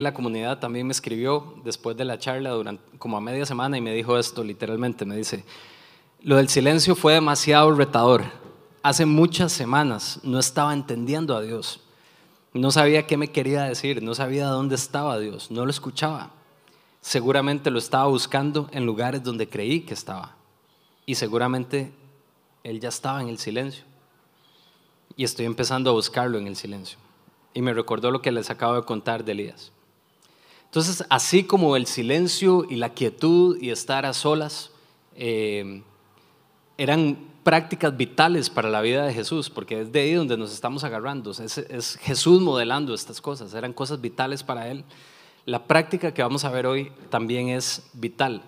La comunidad también me escribió después de la charla como a media semana y me dijo esto literalmente, me dice: lo del silencio fue demasiado retador. Hace muchas semanas no estaba entendiendo a Dios. No sabía qué me quería decir, no sabía dónde estaba Dios, no lo escuchaba. Seguramente lo estaba buscando en lugares donde creí que estaba. Y seguramente Él ya estaba en el silencio. Y estoy empezando a buscarlo en el silencio. Y me recordó lo que les acabo de contar de Elías. Entonces, así como el silencio y la quietud y estar a solas eran prácticas vitales para la vida de Jesús, porque es de ahí donde nos estamos agarrando, es Jesús modelando estas cosas, eran cosas vitales para Él. La práctica que vamos a ver hoy también es vital,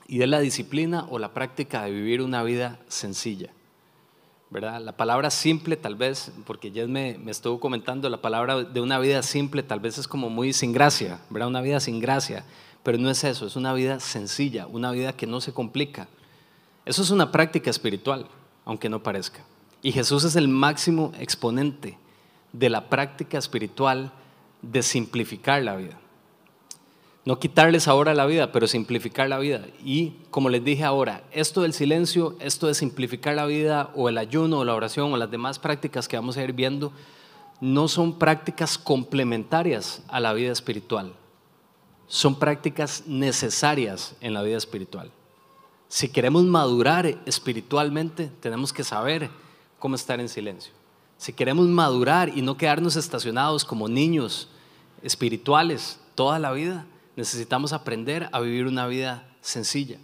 y es la disciplina o la práctica de vivir una vida sencilla, ¿verdad? La palabra simple tal vez, porque Jess me estuvo comentando, la palabra de una vida simple tal vez es como muy sin gracia, ¿verdad? Una vida sin gracia, pero no es eso, es una vida sencilla, una vida que no se complica. Eso es una práctica espiritual, aunque no parezca. Y Jesús es el máximo exponente de la práctica espiritual de simplificar la vida. No quitarles ahora la vida, pero simplificar la vida. Y como les dije ahora, esto del silencio, esto de simplificar la vida, o el ayuno, o la oración, o las demás prácticas que vamos a ir viendo, no son prácticas complementarias a la vida espiritual. Son prácticas necesarias en la vida espiritual. Si queremos madurar espiritualmente, tenemos que saber cómo estar en silencio. Si queremos madurar y no quedarnos estacionados como niños espirituales toda la vida, necesitamos aprender a vivir una vida sencilla.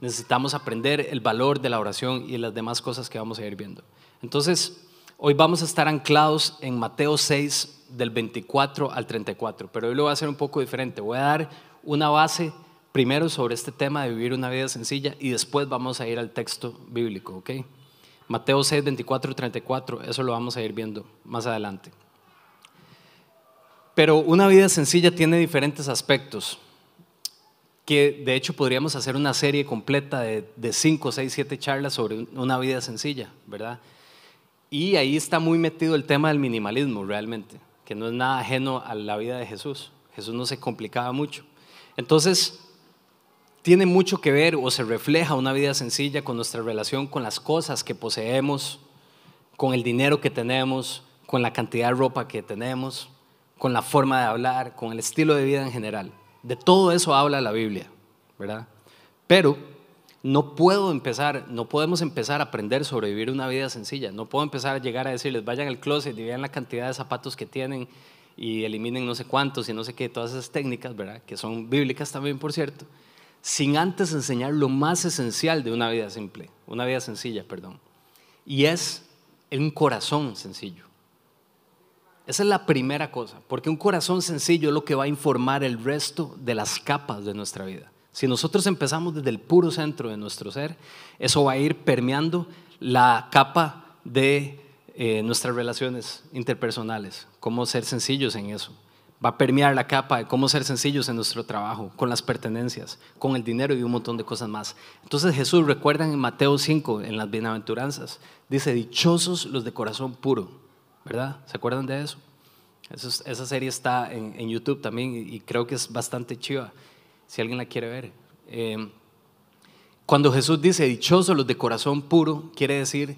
Necesitamos aprender el valor de la oración y las demás cosas que vamos a ir viendo. Entonces, hoy vamos a estar anclados en Mateo 6, del 24 al 34, pero hoy lo voy a hacer un poco diferente. Voy a dar una base primero sobre este tema de vivir una vida sencilla y después vamos a ir al texto bíblico, ¿ok? Mateo 6, 24 y 34, eso lo vamos a ir viendo más adelante. Pero una vida sencilla tiene diferentes aspectos, que de hecho podríamos hacer una serie completa de 5, 6, 7 charlas sobre una vida sencilla, ¿verdad? Y ahí está muy metido el tema del minimalismo realmente, que no es nada ajeno a la vida de Jesús. Jesús no se complicaba mucho. Entonces, tiene mucho que ver o se refleja una vida sencilla con nuestra relación con las cosas que poseemos, con el dinero que tenemos, con la cantidad de ropa que tenemos, con la forma de hablar, con el estilo de vida en general. De todo eso habla la Biblia, ¿verdad? Pero no podemos empezar a aprender sobre vivir una vida sencilla. No puedo empezar a llegar a decirles: vayan al closet y vean la cantidad de zapatos que tienen y eliminen no sé cuántos y no sé qué, todas esas técnicas, ¿verdad? Que son bíblicas también, por cierto, sin antes enseñar lo más esencial de una vida sencilla, y es un corazón sencillo. Esa es la primera cosa, porque un corazón sencillo es lo que va a informar el resto de las capas de nuestra vida. Si nosotros empezamos desde el puro centro de nuestro ser, eso va a ir permeando la capa de nuestras relaciones interpersonales, cómo ser sencillos en eso. Va a permear la capa de cómo ser sencillos en nuestro trabajo, con las pertenencias, con el dinero y un montón de cosas más. Entonces Jesús, recuerdan en Mateo 5, en las bienaventuranzas, dice: dichosos los de corazón puro, ¿verdad? ¿Se acuerdan de eso? Esa serie está en YouTube también y creo que es bastante chiva, si alguien la quiere ver. Cuando Jesús dice dichosos los de corazón puro, quiere decir,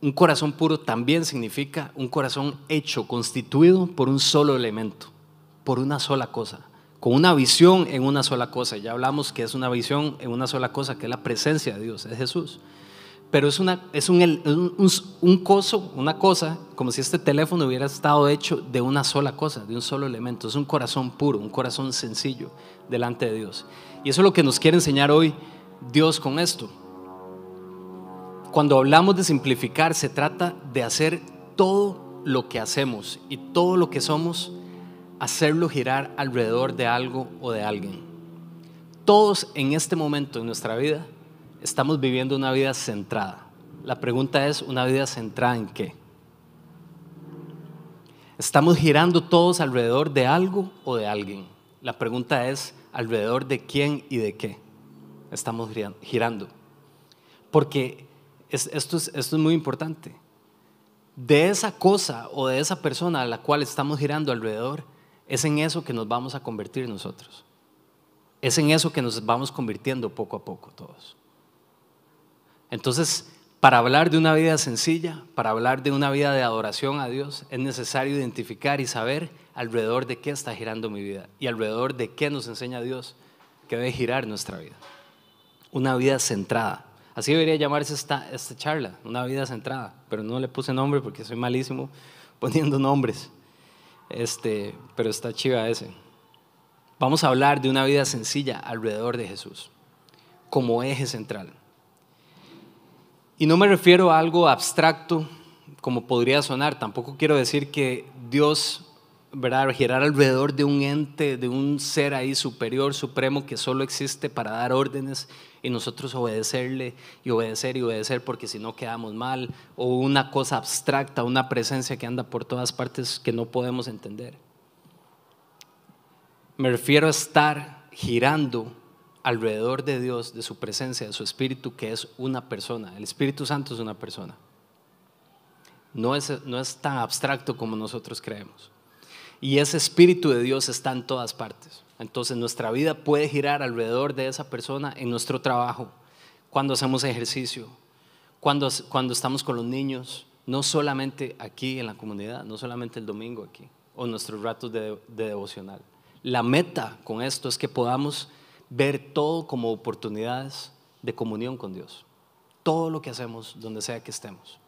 un corazón puro también significa un corazón hecho, constituido por un solo elemento, por una sola cosa, con una visión en una sola cosa. Ya hablamos que es una visión en una sola cosa, que es la presencia de Dios, es Jesús. Pero es una cosa, como si este teléfono hubiera estado hecho de una sola cosa, de un solo elemento. Es un corazón puro, un corazón sencillo delante de Dios. Y eso es lo que nos quiere enseñar hoy Dios con esto. Cuando hablamos de simplificar, se trata de hacer todo lo que hacemos y todo lo que somos, hacerlo girar alrededor de algo o de alguien. Todos en este momento en nuestra vida estamos viviendo una vida centrada. La pregunta es: ¿una vida centrada en qué? ¿Estamos girando todos alrededor de algo o de alguien? La pregunta es: ¿alrededor de quién y de qué estamos girando? Porque esto es muy importante. De esa cosa o de esa persona a la cual estamos girando alrededor es en eso que nos vamos a convertir nosotros. Es en eso que nos vamos convirtiendo poco a poco todos. Entonces, para hablar de una vida sencilla, para hablar de una vida de adoración a Dios, es necesario identificar y saber alrededor de qué está girando mi vida y alrededor de qué nos enseña Dios que debe girar nuestra vida. Una vida centrada. Así debería llamarse esta charla, una vida centrada, pero no le puse nombre porque soy malísimo poniendo nombres. Pero está chiva ese. Vamos a hablar de una vida sencilla alrededor de Jesús, como eje central. Y no me refiero a algo abstracto como podría sonar, tampoco quiero decir que Dios, ¿verdad?, girar alrededor de un ente, de un ser ahí superior, supremo, que solo existe para dar órdenes y nosotros obedecerle y obedecer porque si no quedamos mal, o una cosa abstracta, una presencia que anda por todas partes que no podemos entender. Me refiero a estar girando alrededor de Dios, de su presencia, de su Espíritu, que es una persona. El Espíritu Santo es una persona. No es tan abstracto como nosotros creemos. Y ese Espíritu de Dios está en todas partes. Entonces nuestra vida puede girar alrededor de esa persona en nuestro trabajo, cuando hacemos ejercicio, cuando estamos con los niños, no solamente aquí en la comunidad, no solamente el domingo aquí, o nuestros ratos de devocional. La meta con esto es que podamos ver todo como oportunidades de comunión con Dios. Todo lo que hacemos, donde sea que estemos.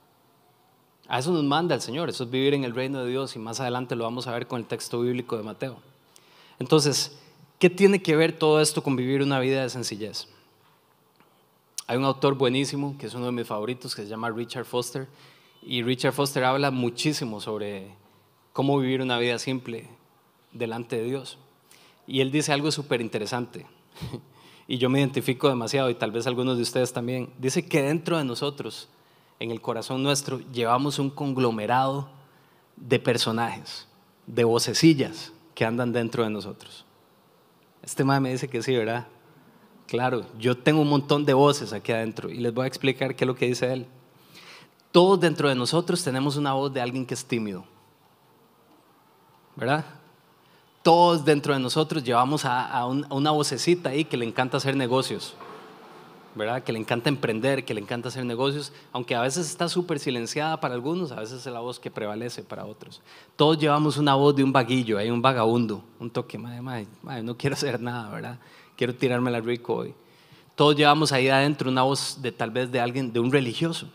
A eso nos manda el Señor, eso es vivir en el reino de Dios, y más adelante lo vamos a ver con el texto bíblico de Mateo. Entonces, ¿qué tiene que ver todo esto con vivir una vida de sencillez? Hay un autor buenísimo, que es uno de mis favoritos, que se llama Richard Foster, y Richard Foster habla muchísimo sobre cómo vivir una vida simple delante de Dios. Y él dice algo súper interesante, y yo me identifico demasiado, y tal vez algunos de ustedes también. Dice que dentro de nosotros, en el corazón nuestro, llevamos un conglomerado de personajes, de vocecillas que andan dentro de nosotros. Este mae me dice que sí, ¿verdad? Claro, yo tengo un montón de voces aquí adentro, y les voy a explicar qué es lo que dice él. Todos dentro de nosotros tenemos una voz de alguien que es tímido, ¿verdad? Todos dentro de nosotros llevamos a una vocecita ahí que le encanta hacer negocios, ¿verdad? Que le encanta emprender, que le encanta hacer negocios, aunque a veces está súper silenciada para algunos, a veces es la voz que prevalece para otros. Todos llevamos una voz de un vaguillo, hay un vagabundo, un toque, no quiero hacer nada, ¿verdad? Quiero tirármela rico hoy. Todos llevamos ahí adentro una voz de tal vez de alguien, de un religioso,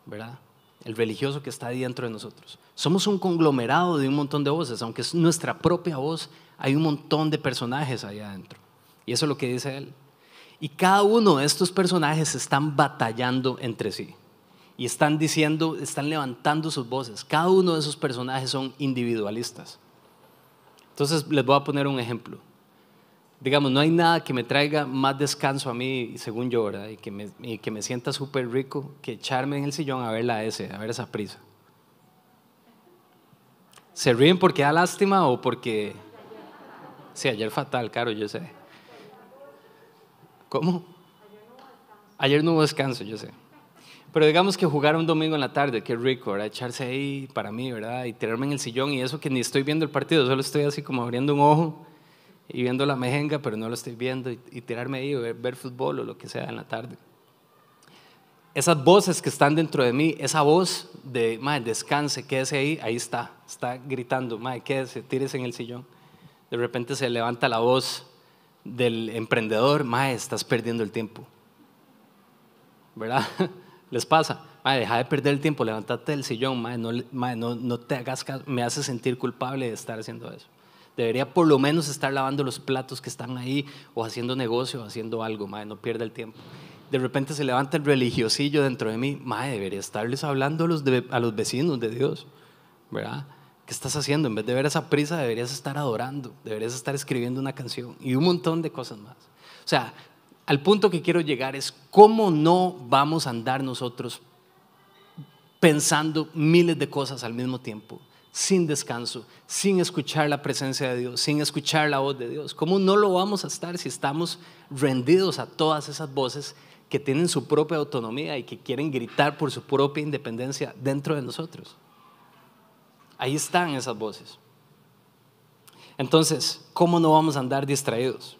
¿verdad? El religioso que está ahí dentro de nosotros. Somos un conglomerado de un montón de voces, aunque es nuestra propia voz, hay un montón de personajes ahí adentro. Y eso es lo que dice él. Y cada uno de estos personajes están batallando entre sí y están diciendo, están levantando sus voces. Cada uno de esos personajes son individualistas. Entonces les voy a poner un ejemplo. Digamos, no hay nada que me traiga más descanso a mí, según yo, ¿verdad? Y que me sienta súper rico que echarme en el sillón a ver la S, a ver esa prisa. ¿Se ríen porque da lástima o porque...? Sí, ayer fatal, claro, yo sé. ¿Cómo? Ayer no hubo descanso, yo sé. Pero digamos que jugar un domingo en la tarde, qué rico, ¿verdad? Echarse ahí para mí, ¿verdad? Y tirarme en el sillón, y eso que ni estoy viendo el partido, solo estoy así como abriendo un ojo y viendo la mejenga, pero no lo estoy viendo, y tirarme ahí, ver fútbol o lo que sea en la tarde. Esas voces que están dentro de mí, esa voz de, descanse, quédese ahí está gritando, quédese, tírese en el sillón. De repente se levanta la voz del emprendedor, estás perdiendo el tiempo, ¿verdad? Les pasa, deja de perder el tiempo, levántate del sillón, no te hagas caso, me hace sentir culpable de estar haciendo eso. Debería por lo menos estar lavando los platos que están ahí, o haciendo negocio, o haciendo algo, no pierda el tiempo. De repente se levanta el religiosillo dentro de mí, debería estarles hablando a los vecinos de Dios, ¿verdad? ¿Qué estás haciendo? En vez de ver esa prisa, deberías estar adorando, deberías estar escribiendo una canción y un montón de cosas más. O sea, al punto que quiero llegar es cómo no vamos a andar nosotros pensando miles de cosas al mismo tiempo, sin descanso, sin escuchar la presencia de Dios, sin escuchar la voz de Dios. ¿Cómo no lo vamos a estar si estamos rendidos a todas esas voces que tienen su propia autonomía y que quieren gritar por su propia independencia dentro de nosotros? Ahí están esas voces. Entonces, ¿cómo no vamos a andar distraídos?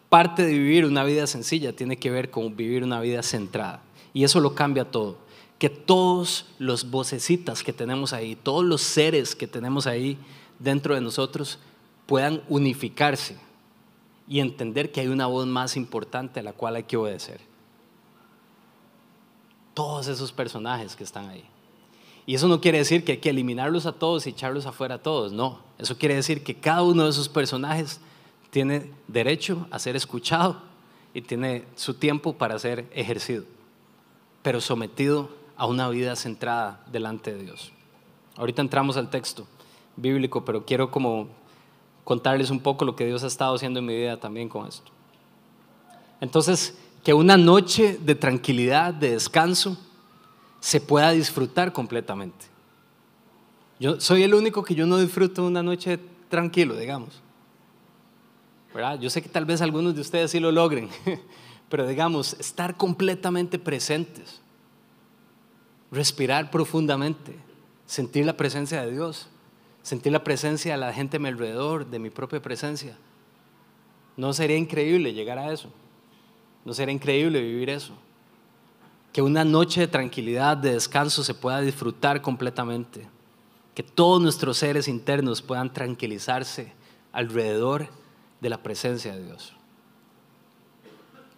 Parte de vivir una vida sencilla tiene que ver con vivir una vida centrada. Y eso lo cambia todo. Que todos los vocecitas que tenemos ahí, todos los seres que tenemos ahí dentro de nosotros puedan unificarse y entender que hay una voz más importante a la cual hay que obedecer. Todos esos personajes que están ahí. Y eso no quiere decir que hay que eliminarlos a todos y echarlos afuera a todos, no. Eso quiere decir que cada uno de esos personajes tiene derecho a ser escuchado y tiene su tiempo para ser ejercido, pero sometido a una vida centrada delante de Dios. Ahorita entramos al texto bíblico, pero quiero como contarles un poco lo que Dios ha estado haciendo en mi vida también con esto. Entonces, que una noche de tranquilidad, de descanso, se pueda disfrutar completamente. Yo soy el único que yo no disfruto una noche tranquilo, digamos, ¿verdad? Yo sé que tal vez algunos de ustedes sí lo logren, pero digamos, estar completamente presentes, respirar profundamente, sentir la presencia de Dios, sentir la presencia de la gente a mi alrededor, de mi propia presencia. ¿No sería increíble llegar a eso? ¿No sería increíble vivir eso? Que una noche de tranquilidad, de descanso se pueda disfrutar completamente, que todos nuestros seres internos puedan tranquilizarse alrededor de la presencia de Dios.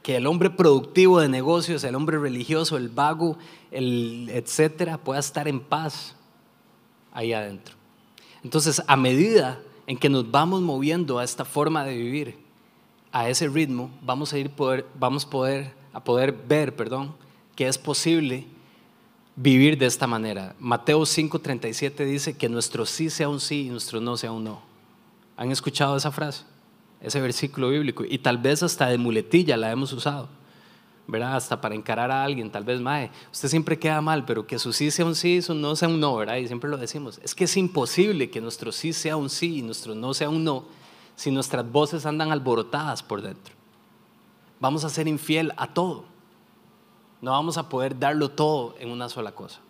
Que el hombre productivo de negocios, el hombre religioso, el vago, el etcétera, pueda estar en paz ahí adentro. Entonces, a medida en que nos vamos moviendo a esta forma de vivir, a ese ritmo, vamos a poder ver, que es posible vivir de esta manera. Mateo 5:37 dice que nuestro sí sea un sí y nuestro no sea un no. ¿Han escuchado esa frase? Ese versículo bíblico. Y tal vez hasta de muletilla la hemos usado, ¿verdad? Hasta para encarar a alguien, tal vez, mae, usted siempre queda mal, pero que su sí sea un sí y su no sea un no, ¿verdad? Y siempre lo decimos. Es que es imposible que nuestro sí sea un sí y nuestro no sea un no si nuestras voces andan alborotadas por dentro. Vamos a ser infiel a todo. No vamos a poder darlo todo en una sola cosa.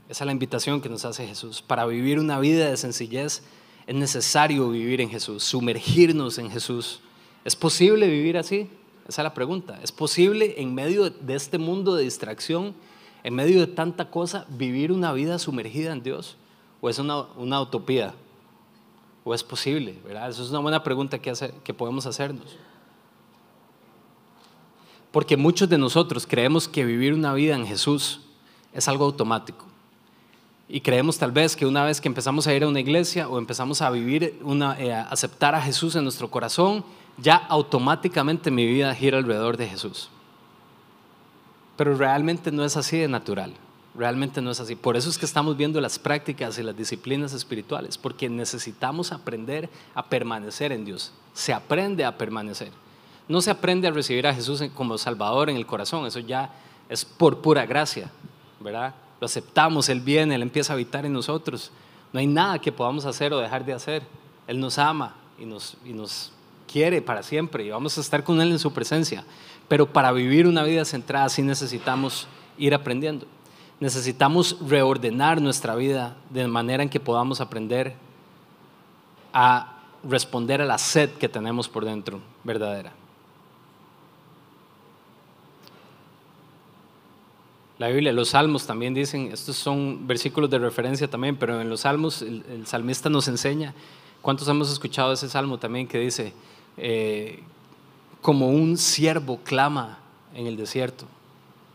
Esa es la invitación que nos hace Jesús. Para vivir una vida de sencillez es necesario vivir en Jesús, sumergirnos en Jesús. ¿Es posible vivir así? Esa es la pregunta. ¿Es posible en medio de este mundo de distracción, en medio de tanta cosa, vivir una vida sumergida en Dios? ¿O es una utopía? ¿O es posible? ¿Verdad? Eso es una buena pregunta que podemos hacernos. Porque muchos de nosotros creemos que vivir una vida en Jesús es algo automático. Y creemos tal vez que una vez que empezamos a ir a una iglesia o empezamos a vivir, aceptar a Jesús en nuestro corazón, ya automáticamente mi vida gira alrededor de Jesús. Pero realmente no es así de natural. Realmente no es así. Por eso es que estamos viendo las prácticas y las disciplinas espirituales, porque necesitamos aprender a permanecer en Dios. Se aprende a permanecer. No se aprende a recibir a Jesús como Salvador en el corazón, eso ya es por pura gracia, ¿verdad? Lo aceptamos, Él viene, Él empieza a habitar en nosotros. No hay nada que podamos hacer o dejar de hacer. Él nos ama y nos quiere para siempre y vamos a estar con Él en su presencia. Pero para vivir una vida centrada sí necesitamos ir aprendiendo. Necesitamos reordenar nuestra vida de manera en que podamos aprender a responder a la sed que tenemos por dentro, verdadera. La Biblia, los salmos también dicen, estos son versículos de referencia también, pero en los salmos el salmista nos enseña. ¿Cuántos hemos escuchado ese salmo también que dice, como un ciervo clama en el desierto?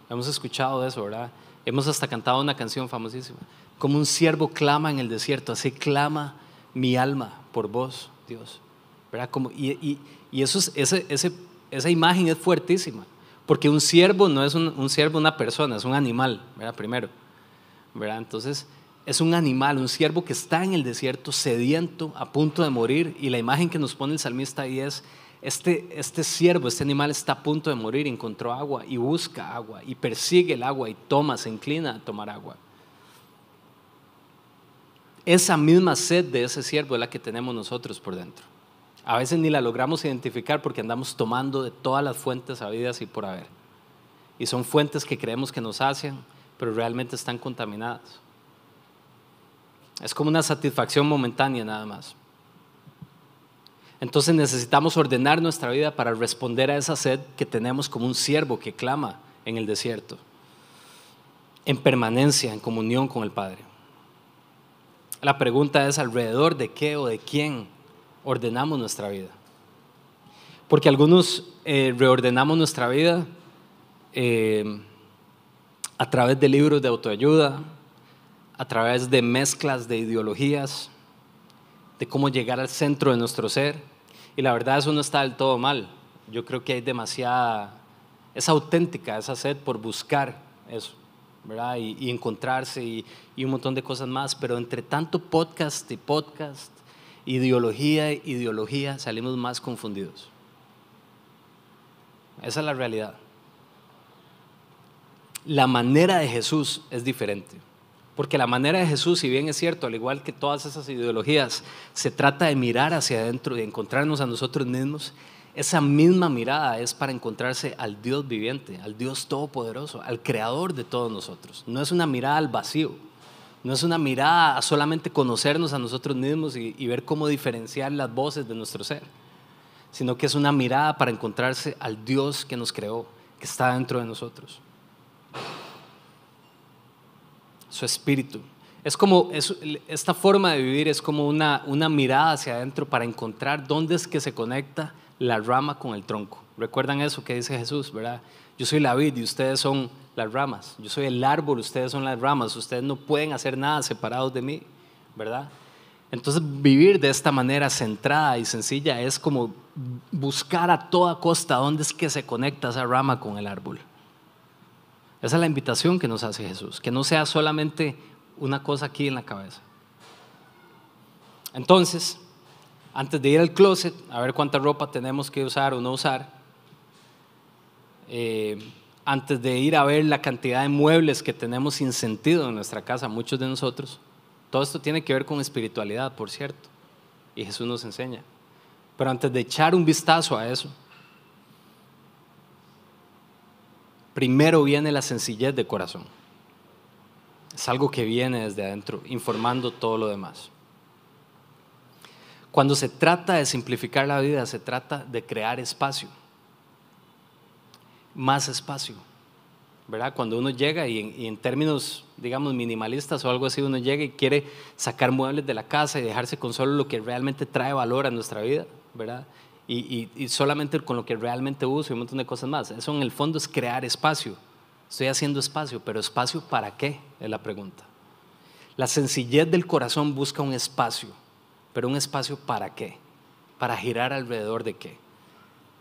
Hemos escuchado eso, ¿verdad? Hemos hasta cantado una canción famosísima. Como un ciervo clama en el desierto, así clama mi alma por vos, Dios, ¿verdad? Y esa imagen es fuertísima. Porque un siervo no es un siervo una persona, es un animal, ¿verdad? Primero, ¿verdad? Entonces es un animal, un siervo que está en el desierto sediento, a punto de morir, y la imagen que nos pone el salmista ahí es este siervo, este animal está a punto de morir, encontró agua y busca agua y persigue el agua y se inclina a tomar agua. Esa misma sed de ese siervo es la que tenemos nosotros por dentro. A veces ni la logramos identificar porque andamos tomando de todas las fuentes habidas y por haber. Y son fuentes que creemos que nos sacian, pero realmente están contaminadas. Es como una satisfacción momentánea nada más. Entonces necesitamos ordenar nuestra vida para responder a esa sed que tenemos como un siervo que clama en el desierto, en permanencia, en comunión con el Padre. La pregunta es: ¿alrededor de qué o de quién ordenamos nuestra vida? Porque algunos reordenamos nuestra vida a través de libros de autoayuda, a través de mezclas de ideologías, de cómo llegar al centro de nuestro ser. Y la verdad, eso no está del todo mal. Yo creo que hay demasiada, es auténtica esa sed por buscar eso, ¿verdad? Y encontrarse y un montón de cosas más. Pero entre tanto podcast y podcast, ideología, salimos más confundidos. Esa es la realidad. La manera de Jesús es diferente. Porque la manera de Jesús, si bien es cierto, al igual que todas esas ideologías, se trata de mirar hacia adentro y encontrarnos a nosotros mismos. Esa misma mirada es para encontrarse al Dios viviente, al Dios todopoderoso, al creador de todos nosotros. No es una mirada al vacío, no es una mirada a solamente conocernos a nosotros mismos y ver cómo diferenciar las voces de nuestro ser, sino que es una mirada para encontrarse al Dios que nos creó, que está dentro de nosotros. Su espíritu. Esta forma de vivir es como una mirada hacia adentro para encontrar dónde es que se conecta la rama con el tronco. ¿Recuerdan eso que dice Jesús, verdad? Yo soy la vid y ustedes son las ramas. Yo soy el árbol, ustedes son las ramas. Ustedes no pueden hacer nada separados de mí, ¿verdad? Entonces, vivir de esta manera centrada y sencilla es como buscar a toda costa dónde es que se conecta esa rama con el árbol. Esa es la invitación que nos hace Jesús, que no sea solamente una cosa aquí en la cabeza. Entonces, antes de ir al closet a ver cuánta ropa tenemos que usar o no usar, antes de ir a ver la cantidad de muebles que tenemos sin sentido en nuestra casa, muchos de nosotros, todo esto tiene que ver con espiritualidad, por cierto, y Jesús nos enseña. Pero antes de echar un vistazo a eso, primero viene la sencillez de corazón. Es algo que viene desde adentro, informando todo lo demás. Cuando se trata de simplificar la vida, se trata de crear espacio. Más espacio, ¿verdad? Cuando uno llega y en términos, digamos, minimalistas o algo así, uno llega y quiere sacar muebles de la casa y dejarse con solo lo que realmente trae valor a nuestra vida, ¿verdad? Y solamente con lo que realmente uso y un montón de cosas más. Eso en el fondo es crear espacio. Estoy haciendo espacio, pero ¿espacio para qué? Es la pregunta. La sencillez del corazón busca un espacio, pero un espacio ¿para qué? Para girar alrededor de qué.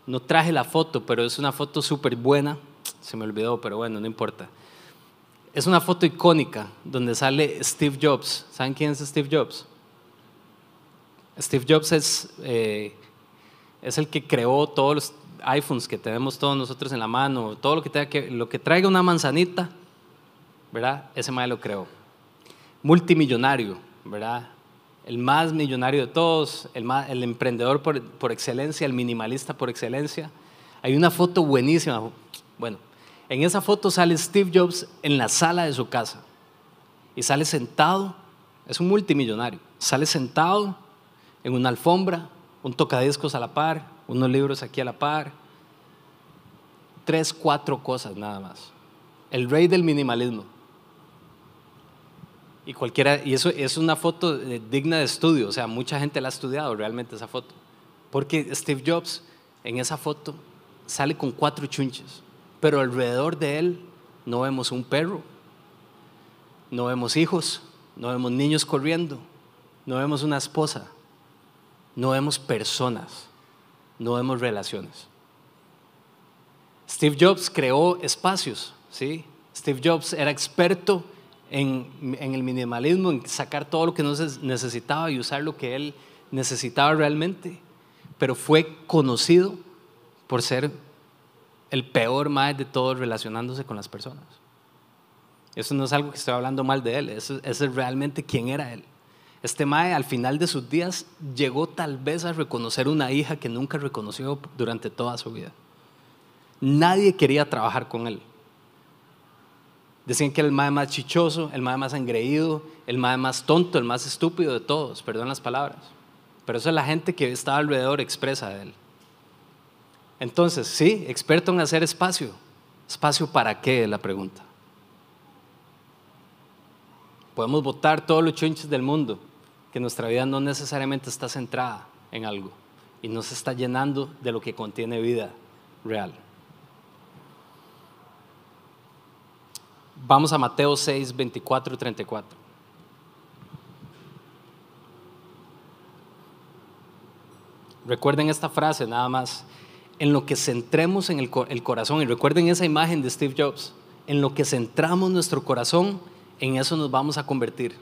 No traje la foto, pero es una foto súper buena. Se me olvidó, pero bueno, no importa. Es una foto icónica donde sale Steve Jobs. ¿Saben quién es Steve Jobs? Steve Jobs es el que creó todos los iPhones que tenemos todos nosotros en la mano, todo lo que traiga una manzanita, ¿verdad? Ese mae lo creó. Multimillonario, ¿verdad? El más millonario de todos, el emprendedor por excelencia, el minimalista por excelencia. Hay una foto buenísima. Bueno, en esa foto sale Steve Jobs en la sala de su casa y sale sentado, es un multimillonario, sale sentado en una alfombra, un tocadiscos a la par, unos libros aquí a la par, 3, 4 cosas nada más. El rey del minimalismo. Y eso es una foto digna de estudio, o sea, mucha gente la ha estudiado realmente esa foto. Porque Steve Jobs en esa foto sale con 4 chunches, pero alrededor de él no vemos un perro, no vemos hijos, no vemos niños corriendo, no vemos una esposa, no vemos personas, no vemos relaciones. Steve Jobs creó espacios, ¿sí? Steve Jobs era experto en el minimalismo, en sacar todo lo que no se necesitaba y usar lo que él necesitaba realmente, pero fue conocido por ser el peor mae de todos relacionándose con las personas. Eso no es algo que estoy hablando mal de él, eso es realmente quién era él. Este mae al final de sus días llegó tal vez a reconocer una hija que nunca reconoció durante toda su vida. Nadie quería trabajar con él. Decían que era el mae más chichoso, el mae más engreído, el mae más tonto, el más estúpido de todos, perdón las palabras. pero eso la gente que estaba alrededor expresa de él. Entonces, sí, experto en hacer espacio. ¿Espacio para qué? Es la pregunta. Podemos botar todos los chunches del mundo, que nuestra vida no necesariamente está centrada en algo y no se está llenando de lo que contiene vida real. Vamos a Mateo 6, 24 y 34. Recuerden esta frase nada más. En lo que centremos en el corazón, y recuerden esa imagen de Steve Jobs, en lo que centramos nuestro corazón, en eso nos vamos a convertir.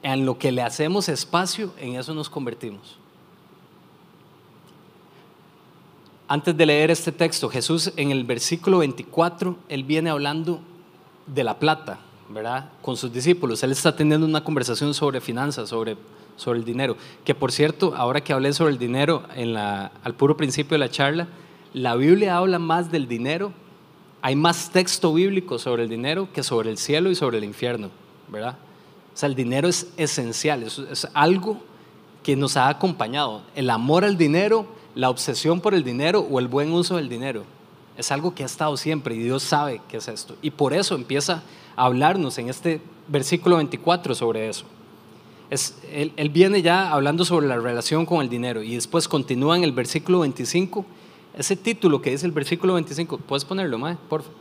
En lo que le hacemos espacio, en eso nos convertimos. Antes de leer este texto, Jesús en el versículo 24, Él viene hablando de la plata, ¿verdad? Con sus discípulos. Él está teniendo una conversación sobre finanzas, sobre el dinero. Que por cierto, ahora que hablé sobre el dinero al puro principio de la charla, la Biblia habla más del dinero. Hay más texto bíblico sobre el dinero que sobre el cielo y sobre el infierno, ¿verdad? O sea, el dinero es esencial, es algo que nos ha acompañado. El amor al dinero, la obsesión por el dinero o el buen uso del dinero. Es algo que ha estado siempre y Dios sabe qué es esto. Y por eso empieza a hablarnos en este versículo 24 sobre eso. Él viene ya hablando sobre la relación con el dinero y después continúa en el versículo 25. Ese título que dice el versículo 25, ¿puedes ponerlo, Mae? Por favor.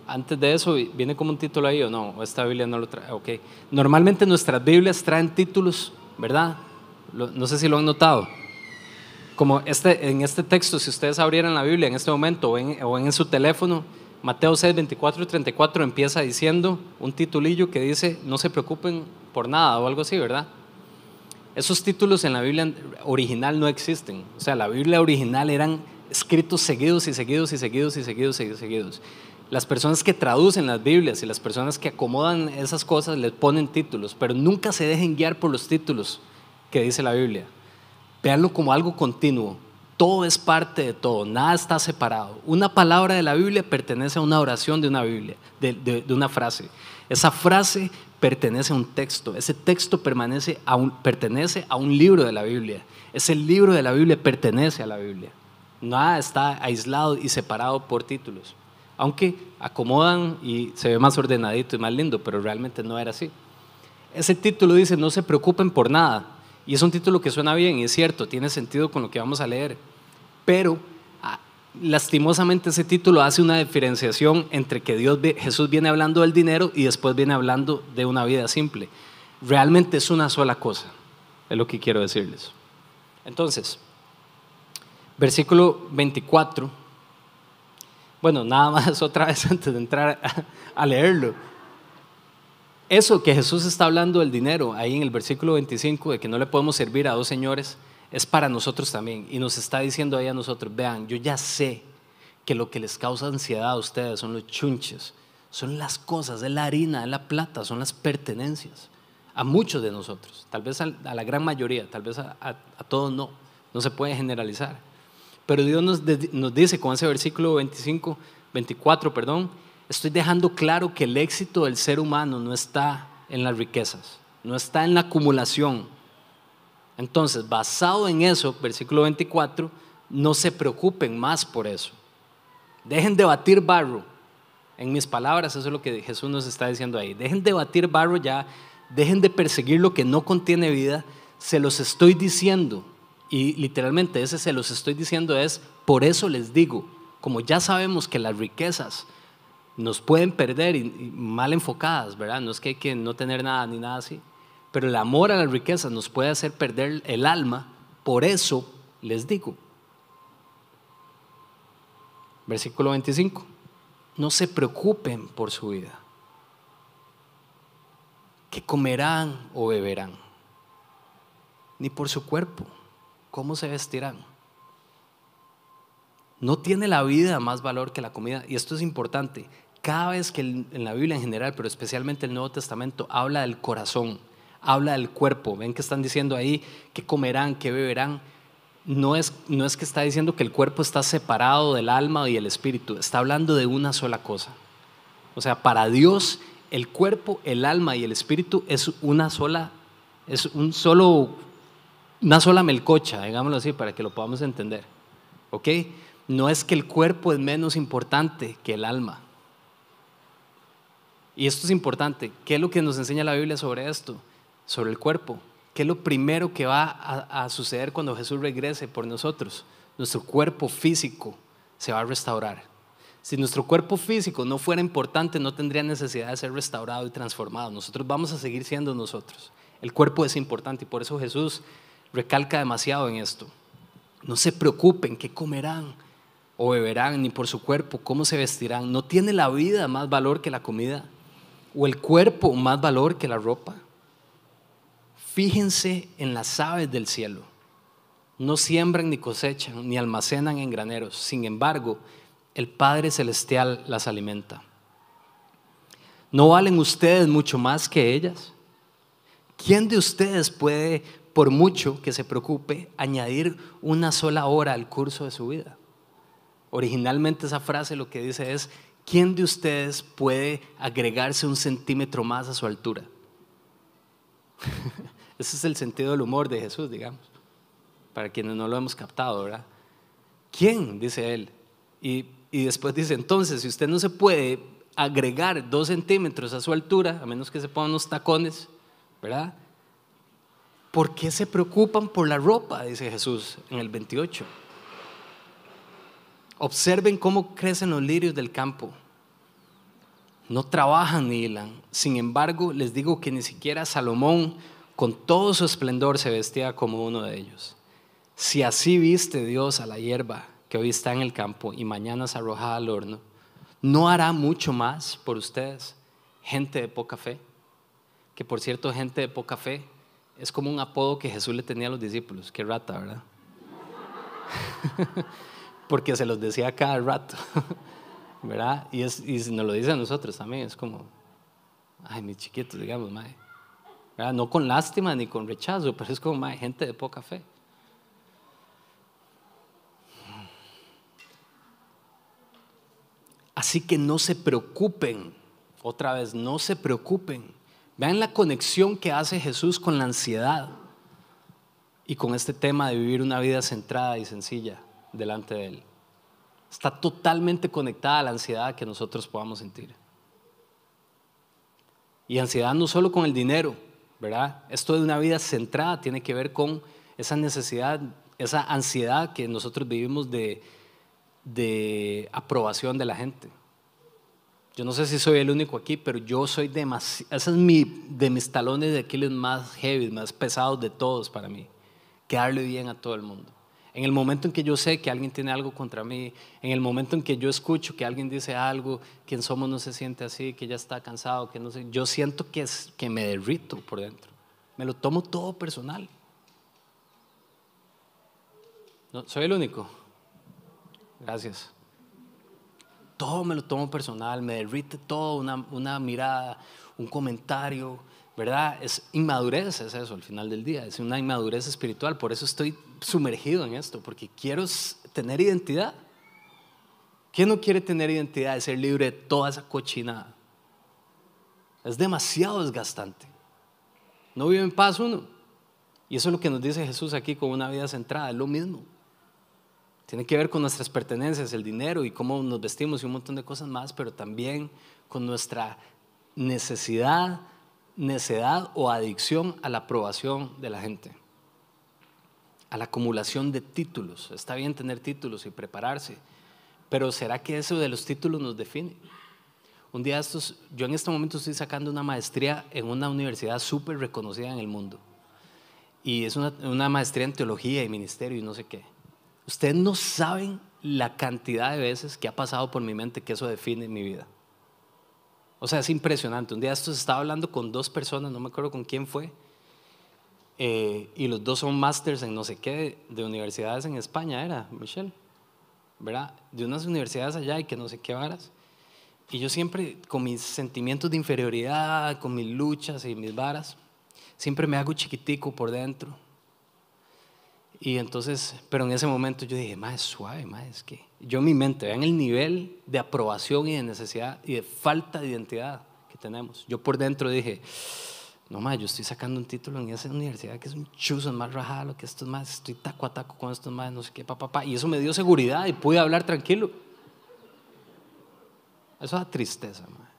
Antes de eso, ¿viene como un título ahí o no? ¿O esta Biblia no lo trae? Ok. Normalmente nuestras Biblias traen títulos, ¿verdad? No sé si lo han notado. Como en este texto, si ustedes abrieran la Biblia en este momento o en su teléfono, Mateo 6, 24 y 34 empieza diciendo un titulillo que dice no se preocupen por nada o algo así, ¿verdad? Esos títulos en la Biblia original no existen. O sea, la Biblia original eran escritos seguidos y seguidos y seguidos y seguidos y seguidos. Las personas que traducen las Biblias y las personas que acomodan esas cosas les ponen títulos, pero nunca se dejen guiar por los títulos que dice la Biblia. Véanlo como algo continuo. Todo es parte de todo, nada está separado. Una palabra de la Biblia pertenece a una oración de una Biblia, de una frase. Esa frase pertenece a un texto, ese texto pertenece a un libro de la Biblia. Ese libro de la Biblia pertenece a la Biblia. Nada está aislado y separado por títulos. Aunque acomodan y se ve más ordenadito y más lindo, pero realmente no era así. Ese título dice no se preocupen por nada. Y es un título que suena bien y es cierto, tiene sentido con lo que vamos a leer. Pero lastimosamente ese título hace una diferenciación entre que Jesús viene hablando del dinero y después viene hablando de una vida simple. Realmente es una sola cosa, es lo que quiero decirles. Entonces, versículo 24. Bueno, nada más otra vez antes de entrar a leerlo. Eso que Jesús está hablando del dinero, ahí en el versículo 25, de que no le podemos servir a dos señores, es para nosotros también. Y nos está diciendo ahí a nosotros, vean, yo ya sé que lo que les causa ansiedad a ustedes son los chunches, son las cosas, es la harina, es la plata, son las pertenencias. A muchos de nosotros, tal vez a la gran mayoría, tal vez a todos no se puede generalizar. Pero Dios nos dice con ese versículo 24, estoy dejando claro que el éxito del ser humano no está en las riquezas, no está en la acumulación. Entonces, basado en eso, versículo 24, no se preocupen más por eso. Dejen de batir barro. En mis palabras, eso es lo que Jesús nos está diciendo ahí. Dejen de batir barro ya, dejen de perseguir lo que no contiene vida. Se los estoy diciendo, y literalmente ese se los estoy diciendo es, por eso les digo, como ya sabemos que las riquezas nos pueden perder y mal enfocadas, ¿verdad? No es que hay que no tener nada ni nada así, pero el amor a la riqueza nos puede hacer perder el alma, por eso les digo. Versículo 25, no se preocupen por su vida, qué comerán o beberán, ni por su cuerpo, cómo se vestirán. No tiene la vida más valor que la comida, y esto es importante. Cada vez que en la Biblia en general, pero especialmente el Nuevo Testamento, habla del corazón, habla del cuerpo. Ven que están diciendo ahí que comerán, que beberán. No es que está diciendo que el cuerpo está separado del alma y el espíritu. Está hablando de una sola cosa. O sea, para Dios el cuerpo, el alma y el espíritu es una sola Es una sola melcocha, digámoslo así, para que lo podamos entender. ¿Ok? No es que el cuerpo es menos importante que el alma. Y esto es importante. ¿Qué es lo que nos enseña la Biblia sobre esto? Sobre el cuerpo. ¿Qué es lo primero que va a suceder cuando Jesús regrese por nosotros? Nuestro cuerpo físico se va a restaurar. Si nuestro cuerpo físico no fuera importante, no tendría necesidad de ser restaurado y transformado. Nosotros vamos a seguir siendo nosotros. El cuerpo es importante y por eso Jesús recalca demasiado en esto. No se preocupen qué comerán o beberán, ni por su cuerpo, cómo se vestirán. ¿No tiene la vida más valor que la comida? ¿O el cuerpo más valor que la ropa? Fíjense en las aves del cielo. No siembran ni cosechan, ni almacenan en graneros. Sin embargo, el Padre Celestial las alimenta. ¿No valen ustedes mucho más que ellas? ¿Quién de ustedes puede, por mucho que se preocupe, añadir una sola hora al curso de su vida? Originalmente esa frase lo que dice es: ¿quién de ustedes puede agregarse un centímetro más a su altura? Ese es el sentido del humor de Jesús, digamos, para quienes no lo hemos captado, ¿verdad? ¿Quién? Dice él. Y después dice: entonces, si usted no se puede agregar 2 centímetros a su altura, a menos que se pongan unos tacones, ¿verdad? ¿Por qué se preocupan por la ropa? Dice Jesús en el 28. Observen cómo crecen los lirios del campo. No trabajan ni hilan. Sin embargo, les digo que ni siquiera Salomón, con todo su esplendor, se vestía como uno de ellos. Si así viste Dios a la hierba que hoy está en el campo y mañana es arrojada al horno, ¿no hará mucho más por ustedes, gente de poca fe? Que por cierto, gente de poca fe es como un apodo que Jesús le tenía a los discípulos. Qué rata, ¿verdad? Porque se los decía cada rato, ¿verdad? Y nos lo dice a nosotros también. Es como: ay, mis chiquitos, digamos, mae, ¿verdad? No con lástima ni con rechazo, pero es como: mae, gente de poca fe. Así que no se preocupen, otra vez, no se preocupen. Vean la conexión que hace Jesús con la ansiedad y con este tema de vivir una vida centrada y sencilla delante de Él. Está totalmente conectada a la ansiedad que nosotros podamos sentir. Y ansiedad no solo con el dinero, ¿verdad? Esto de una vida centrada tiene que ver con esa necesidad, esa ansiedad que nosotros vivimos de aprobación de la gente. Yo no sé si soy el único aquí, pero yo soy demasiado, ese es de mis talones de Aquiles más heavy, más pesados de todos para mí, quedarle bien a todo el mundo. En el momento en que yo sé que alguien tiene algo contra mí, en el momento en que yo escucho que alguien dice algo, quien somos no se siente así, que ya está cansado, que no sé, yo siento que me derrito por dentro, me lo tomo todo personal. ¿No? ¿Soy el único? Gracias. Todo me lo tomo personal, me derrite todo, una mirada, un comentario, ¿verdad? Es inmadurez, es eso al final del día, es una inmadurez espiritual. Por eso estoy sumergido en esto, porque quiero tener identidad. ¿Quién no quiere tener identidad y ser libre de toda esa cochinada? Es demasiado desgastante. No vive en paz uno. Y eso es lo que nos dice Jesús aquí con una vida centrada, es lo mismo. Tiene que ver con nuestras pertenencias, el dinero y cómo nos vestimos y un montón de cosas más, pero también con nuestra necedad o adicción a la aprobación de la gente, a la acumulación de títulos. Está bien tener títulos y prepararse, pero ¿será que eso de los títulos nos define? Un día yo en este momento estoy sacando una maestría en una universidad súper reconocida en el mundo, y es una maestría en teología y ministerio y no sé qué. Ustedes no saben la cantidad de veces que ha pasado por mi mente que eso define mi vida. O sea, es impresionante. Un día estaba hablando con 2 personas, no me acuerdo con quién fue, y los 2 son másters en no sé qué, de universidades en España, era Michelle, ¿verdad? De unas universidades allá y que no sé qué varas. Y yo siempre, con mis sentimientos de inferioridad, con mis luchas y mis varas, siempre me hago chiquitico por dentro. Y entonces, pero en ese momento yo dije: más suave, más es que yo en mi mente, vean el nivel de aprobación y de necesidad y de falta de identidad que tenemos. Yo por dentro dije: No, ma, yo estoy sacando un título en esa universidad que es un chuzo, es más rajado que estos más, estoy taco a taco con estos más, no sé qué, papá. Y eso me dio seguridad y pude hablar tranquilo. Eso da tristeza, ma.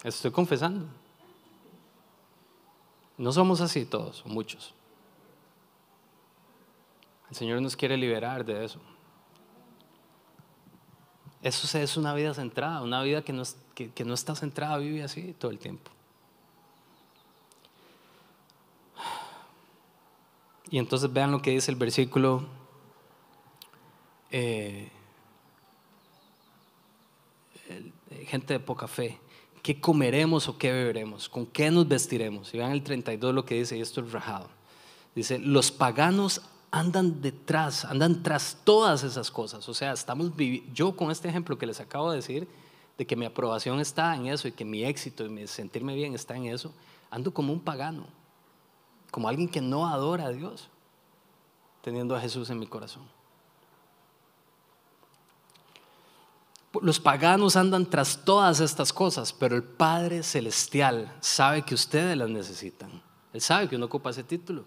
Estoy confesando. No somos así todos, o muchos. El Señor nos quiere liberar de eso. Eso es una vida centrada, una vida que no está centrada, vive así todo el tiempo. Y entonces vean lo que dice el versículo gente de poca fe. ¿Qué comeremos o qué beberemos? ¿Con qué nos vestiremos? Y vean el 32 lo que dice, y esto es rajado. Dice, los paganos andan tras todas esas cosas. O sea, yo con este ejemplo que les acabo de decir, de que mi aprobación está en eso y que mi éxito y mi sentirme bien está en eso, ando como un pagano, como alguien que no adora a Dios, teniendo a Jesús en mi corazón. Los paganos andan tras todas estas cosas, pero el Padre Celestial sabe que ustedes las necesitan. Él sabe que uno ocupa ese título.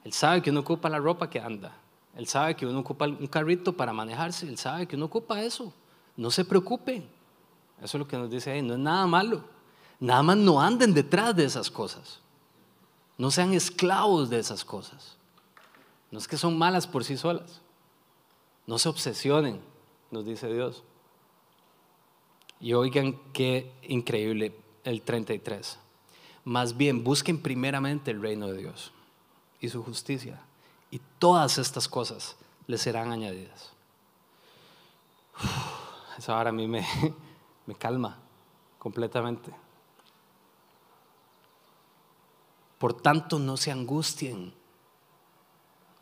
Él sabe que uno ocupa la ropa que anda. Él sabe que uno ocupa un carrito para manejarse. Él sabe que uno ocupa eso. No se preocupen. Eso es lo que nos dice ahí. No es nada malo. Nada más no anden detrás de esas cosas. No sean esclavos de esas cosas. No es que son malas por sí solas. No se obsesionen, nos dice Dios. Y oigan qué increíble el 33. Más bien busquen primeramente el reino de Dios y su justicia, y todas estas cosas les serán añadidas. Eso ahora a mí me calma completamente. Por tanto, no se angustien.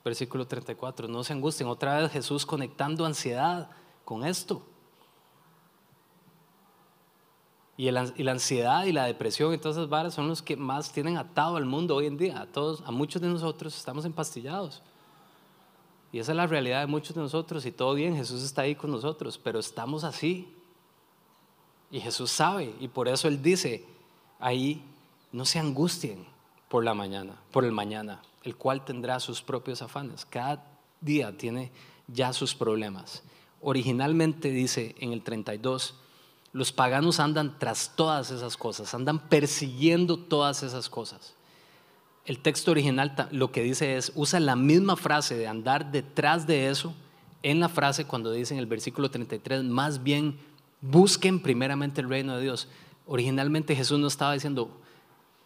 Versículo 34, no se angustien. Otra vez Jesús conectando ansiedad con esto. Y la ansiedad y la depresión y todas esas varas son los que más tienen atado al mundo hoy en día. A muchos de nosotros estamos empastillados. Y esa es la realidad de muchos de nosotros. Y todo bien, Jesús está ahí con nosotros, pero estamos así. Y Jesús sabe, y por eso Él dice ahí, no se angustien por el mañana, el cual tendrá sus propios afanes. Cada día tiene ya sus problemas. Originalmente dice en el 32, los paganos andan tras todas esas cosas, andan persiguiendo todas esas cosas. El texto original lo que dice es, usa la misma frase de andar detrás de eso en la frase cuando dice en el versículo 33, más bien busquen primeramente el reino de Dios. Originalmente Jesús no estaba diciendo,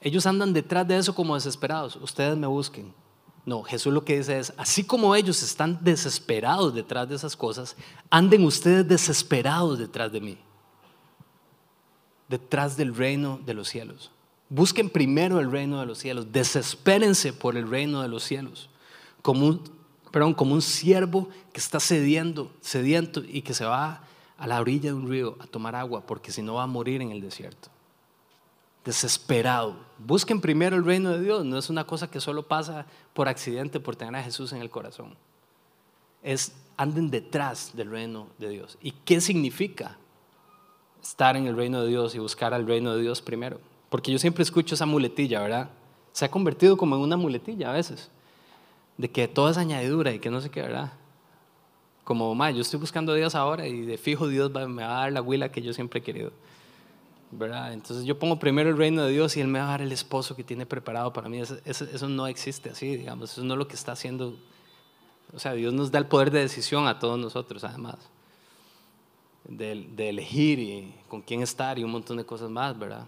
ellos andan detrás de eso como desesperados, ustedes me busquen. No, Jesús lo que dice es, así como ellos están desesperados detrás de esas cosas, anden ustedes desesperados detrás de mí. Detrás del reino de los cielos. Busquen primero el reino de los cielos. Desespérense por el reino de los cielos. Como un siervo que está sediento y que se va a la orilla de un río a tomar agua, porque si no va a morir en el desierto. Desesperado. Busquen primero el reino de Dios. No es una cosa que solo pasa por accidente, por tener a Jesús en el corazón. Anden detrás del reino de Dios. ¿Y qué significa estar en el reino de Dios y buscar al reino de Dios primero? Porque yo siempre escucho esa muletilla, ¿verdad? Se ha convertido como en una muletilla a veces, de que todo es añadidura y que no sé qué, ¿verdad? Como, yo estoy buscando a Dios ahora y de fijo Dios me va a dar la huila que yo siempre he querido, ¿verdad? Entonces yo pongo primero el reino de Dios y Él me va a dar el esposo que tiene preparado para mí. Eso no existe así, digamos, eso no es lo que está haciendo. O sea, Dios nos da el poder de decisión a todos nosotros, además. De elegir y con quién estar y un montón de cosas más, ¿verdad?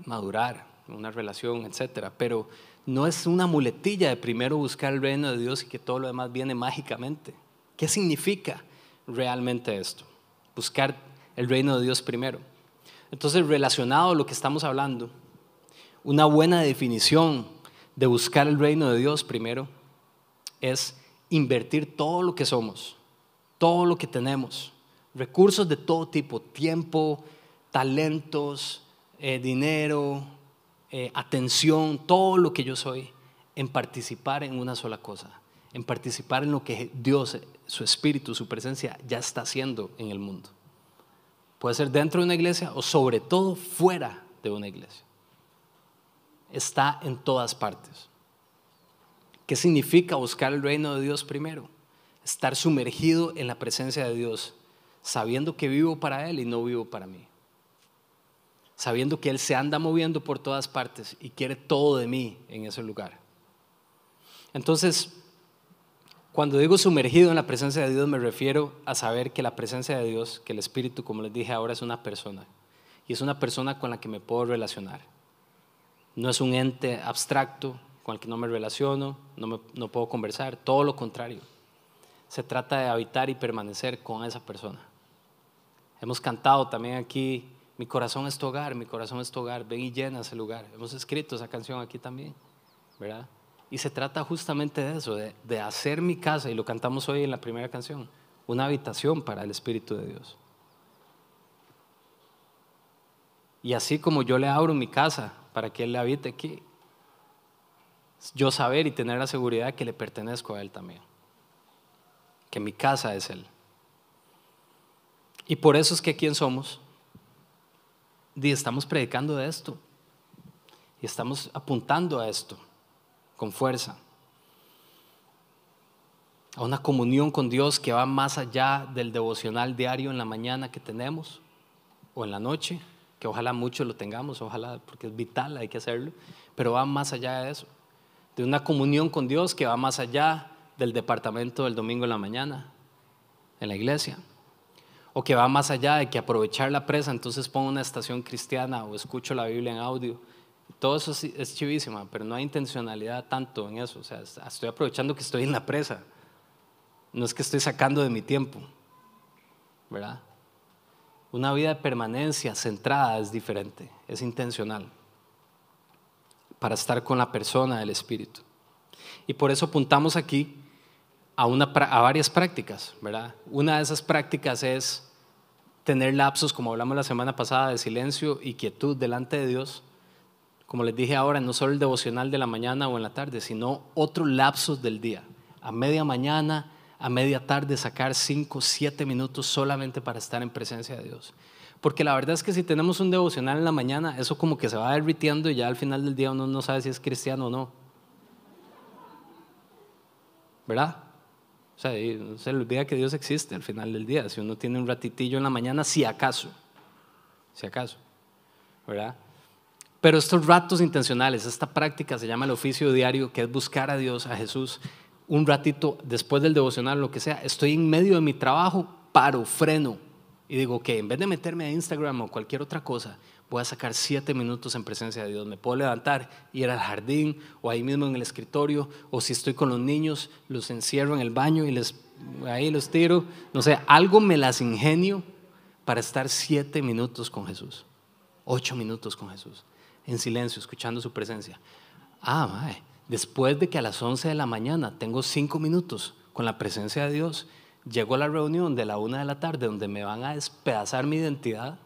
Madurar, una relación, etcétera. Pero no es una muletilla de primero buscar el reino de Dios y que todo lo demás viene mágicamente. ¿Qué significa realmente esto? Buscar el reino de Dios primero. Entonces, relacionado a lo que estamos hablando, una buena definición de buscar el reino de Dios primero es invertir todo lo que somos, todo lo que tenemos, recursos de todo tipo, tiempo, talentos, dinero, atención, todo lo que yo soy, en participar en una sola cosa, en participar en lo que Dios, su espíritu, su presencia ya está haciendo en el mundo. Puede ser dentro de una iglesia o sobre todo fuera de una iglesia. Está en todas partes. ¿Qué significa buscar el reino de Dios primero? Estar sumergido en la presencia de Dios, sabiendo que vivo para Él y no vivo para mí. Sabiendo que Él se anda moviendo por todas partes y quiere todo de mí en ese lugar. Entonces, cuando digo sumergido en la presencia de Dios, me refiero a saber que la presencia de Dios, que el Espíritu, como les dije ahora, es una persona. Y es una persona con la que me puedo relacionar. No es un ente abstracto con el que no me relaciono, no puedo conversar, todo lo contrario. Se trata de habitar y permanecer con esa persona. Hemos cantado también aquí, mi corazón es tu hogar, mi corazón es tu hogar, ven y llena ese lugar. Hemos escrito esa canción aquí también, ¿verdad? Y se trata justamente de eso, de hacer mi casa, y lo cantamos hoy en la primera canción, una habitación para el Espíritu de Dios. Y así como yo le abro mi casa para que Él le habite aquí, yo saber y tener la seguridad que le pertenezco a Él también, que mi casa es Él. Y por eso es que aquí en Somos estamos predicando de esto y estamos apuntando a esto con fuerza, a una comunión con Dios que va más allá del devocional diario en la mañana que tenemos o en la noche, que ojalá mucho lo tengamos, ojalá, porque es vital, hay que hacerlo, pero va más allá de eso, de una comunión con Dios que va más allá del departamento del domingo en la mañana en la iglesia, o que va más allá de que aprovechar la presa, entonces pongo una estación cristiana o escucho la Biblia en audio. Todo eso es chivísima, pero no hay intencionalidad tanto en eso. O sea, estoy aprovechando que estoy en la presa, no es que estoy sacando de mi tiempo, ¿verdad? Una vida de permanencia centrada es diferente, es intencional, para estar con la persona del Espíritu. Y por eso apuntamos aquí a varias prácticas, ¿verdad? Una de esas prácticas es tener lapsos, como hablamos la semana pasada, de silencio y quietud delante de Dios. Como les dije ahora, no solo el devocional de la mañana o en la tarde, sino otros lapsos del día. A media mañana, a media tarde, sacar 5, 7 minutos solamente para estar en presencia de Dios. Porque la verdad es que si tenemos un devocional en la mañana, eso como que se va derritiendo y ya al final del día uno no sabe si es cristiano o no. ¿Verdad? O sea, no se le olvida que Dios existe al final del día. Si uno tiene un ratitillo en la mañana, si acaso, ¿verdad? Pero estos ratos intencionales, esta práctica se llama el oficio diario, que es buscar a Dios, a Jesús, un ratito después del devocional, lo que sea. Estoy en medio de mi trabajo, paro, freno y digo que en vez de meterme a Instagram o cualquier otra cosa, voy a sacar 7 minutos en presencia de Dios. Me puedo levantar, ir al jardín o ahí mismo en el escritorio, o si estoy con los niños, los encierro en el baño y ahí los tiro. No sé, algo me las ingenio para estar 7 minutos con Jesús, 8 minutos con Jesús, en silencio, escuchando su presencia. Mae, después de que a las 11 de la mañana tengo 5 minutos con la presencia de Dios, llego a la reunión de la 1 de la tarde donde me van a despedazar mi identidad.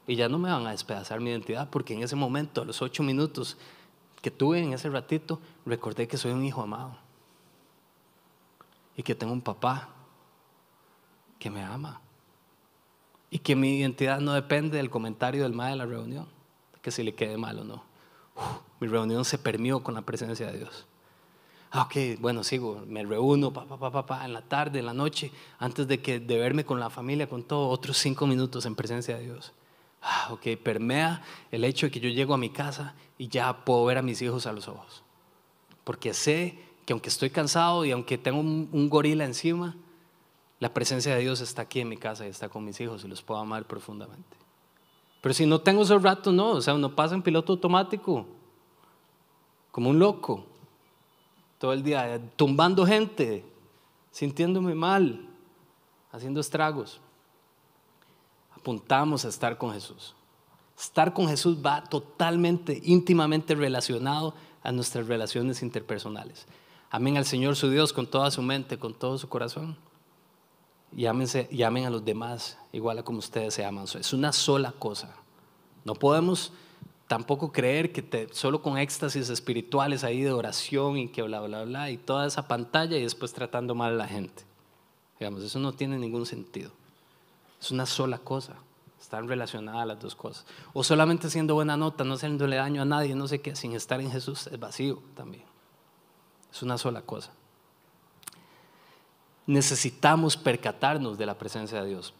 Y ya no me van a despedazar mi identidad, porque en ese momento, a los 8 minutos que tuve en ese ratito, recordé que soy un hijo amado y que tengo un papá que me ama y que mi identidad no depende del comentario del mae de la reunión, que si le quede mal o no. Mi reunión se permeó con la presencia de Dios. Ok, bueno, sigo, me reúno en la tarde, en la noche, antes de verme con la familia, con todo, otros 5 minutos en presencia de Dios. Ok, permea el hecho de que yo llego a mi casa y ya puedo ver a mis hijos a los ojos, porque sé que aunque estoy cansado y aunque tengo un gorila encima, la presencia de Dios está aquí en mi casa y está con mis hijos y los puedo amar profundamente. Pero si no tengo esos ratos, no, o sea, uno pasa en piloto automático, como un loco, todo el día tumbando gente, sintiéndome mal, haciendo estragos. Apuntamos a estar con Jesús. Estar con Jesús va totalmente, íntimamente relacionado a nuestras relaciones interpersonales. Amen al Señor su Dios con toda su mente, con todo su corazón. Y amen a los demás igual a como ustedes se aman. Es una sola cosa. No podemos tampoco creer que solo con éxtasis espirituales ahí de oración y que bla, bla, bla, y toda esa pantalla y después tratando mal a la gente. Digamos, eso no tiene ningún sentido. Es una sola cosa, Están relacionadas las dos cosas. O solamente haciendo buena nota, no haciéndole daño a nadie, no sé qué, sin estar en Jesús es vacío también. Es una sola cosa. Necesitamos percatarnos de la presencia de Dios.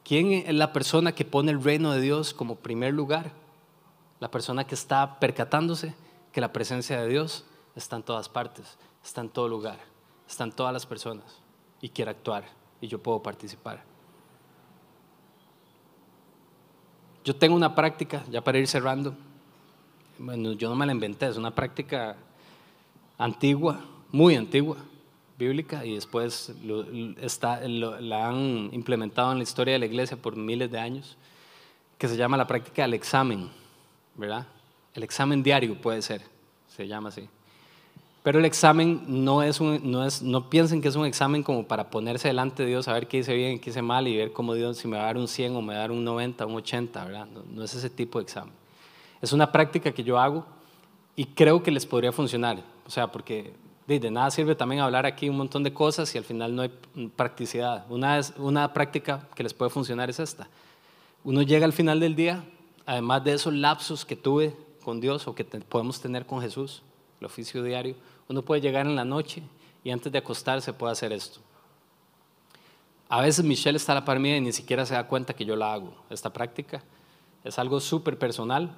¿Quién es la persona que pone el reino de Dios como primer lugar? La persona que está percatándose que la presencia de Dios está en todas partes, está en todo lugar, está en todas las personas y quiere actuar y yo puedo participar. Yo tengo una práctica, ya para ir cerrando, bueno, yo no me la inventé, es una práctica antigua, muy antigua, bíblica, y después la han implementado en la historia de la iglesia por miles de años, que se llama la práctica del examen, ¿verdad? El examen diario puede ser, se llama así. Pero el examen no piensen que es un examen como para ponerse delante de Dios a ver qué hice bien, qué hice mal y ver cómo Dios, si me va a dar un 100 o me va a dar un 90, un 80, ¿verdad? No es ese tipo de examen. Es una práctica que yo hago y creo que les podría funcionar. O sea, porque de nada sirve también hablar aquí un montón de cosas y al final no hay practicidad. Una práctica que les puede funcionar es esta. Uno llega al final del día, además de esos lapsos que tuve con Dios o que podemos tener con Jesús, el oficio diario, uno puede llegar en la noche y antes de acostarse puede hacer esto. A veces Michelle está a la par mía y ni siquiera se da cuenta que yo la hago. Esta práctica es algo súper personal.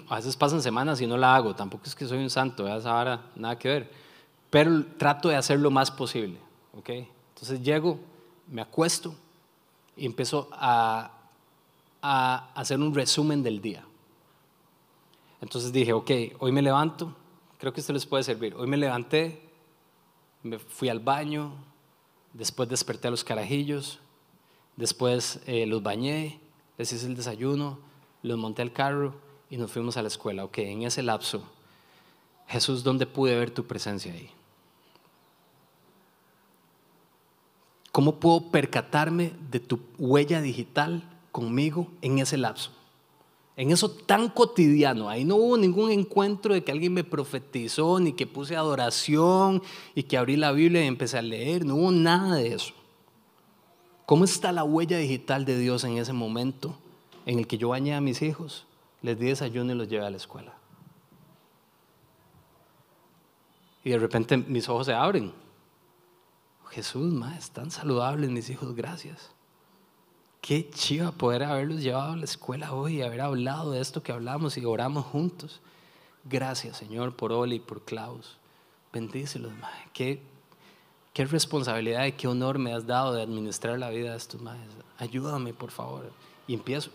A veces pasan semanas y no la hago. Tampoco es que soy un santo, esa vara nada que ver. Pero trato de hacer lo más posible. ¿Okay? Entonces llego, me acuesto y empiezo a hacer un resumen del día. Entonces dije, ok, hoy me levanto. Creo que esto les puede servir. Hoy me levanté, me fui al baño, después desperté a los carajillos, después los bañé, les hice el desayuno, los monté al carro y nos fuimos a la escuela. Ok, en ese lapso, Jesús, ¿dónde pude ver tu presencia ahí? ¿Cómo puedo percatarme de tu huella digital conmigo en ese lapso? En eso tan cotidiano, ahí no hubo ningún encuentro de que alguien me profetizó, ni que puse adoración y que abrí la Biblia y empecé a leer, no hubo nada de eso. ¿Cómo está la huella digital de Dios en ese momento en el que yo bañé a mis hijos, les di desayuno y los llevé a la escuela? Y de repente mis ojos se abren. Jesús, están saludables mis hijos, gracias. Qué chiva poder haberlos llevado a la escuela hoy y haber hablado de esto que hablamos y oramos juntos. Gracias, Señor, por Oli y por Klaus. Bendícelos, Qué responsabilidad y qué honor me has dado de administrar la vida de estos maes. Ayúdame, por favor. Y empiezo.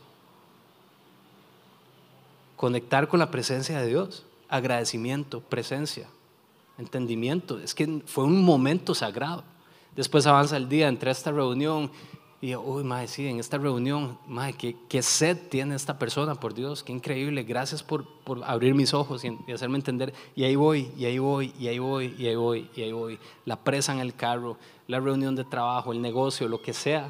Conectar con la presencia de Dios. Agradecimiento, presencia, entendimiento. Es que fue un momento sagrado. Después avanza el día, entré a esta reunión. Y yo, uy, sí, en esta reunión, qué sed tiene esta persona, por Dios, qué increíble, gracias por abrir mis ojos y hacerme entender. Y ahí voy, y ahí voy, y ahí voy, y ahí voy, y ahí voy. La presa en el carro, la reunión de trabajo, el negocio, lo que sea,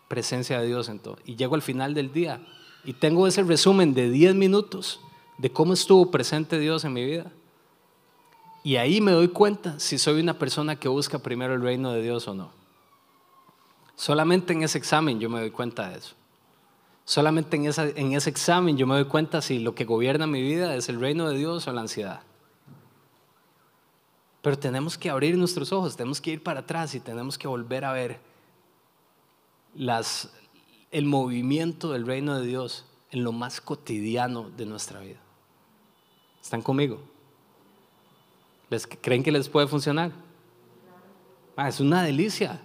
presencia de Dios en todo. Y llego al final del día y tengo ese resumen de 10 minutos de cómo estuvo presente Dios en mi vida. Y ahí me doy cuenta si soy una persona que busca primero el reino de Dios o no. Solamente en ese examen yo me doy cuenta de eso. Solamente en ese examen yo me doy cuenta si lo que gobierna mi vida es el reino de Dios o la ansiedad. Pero tenemos que abrir nuestros ojos, tenemos que ir para atrás y tenemos que volver a ver el movimiento del reino de Dios en lo más cotidiano de nuestra vida. ¿Están conmigo? ¿Creen que les puede funcionar? Es una delicia.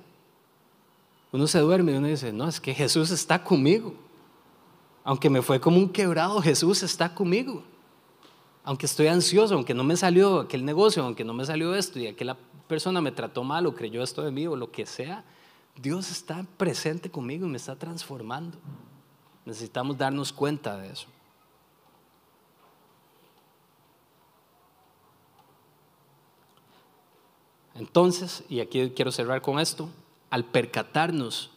Uno se duerme y uno dice, no, es que Jesús está conmigo. Aunque me fue como un quebrado, Jesús está conmigo. Aunque estoy ansioso, aunque no me salió aquel negocio, aunque no me salió esto y aquella persona me trató mal o creyó esto de mí o lo que sea, Dios está presente conmigo y me está transformando. Necesitamos darnos cuenta de eso. Entonces, y aquí quiero cerrar con esto, al percatarnos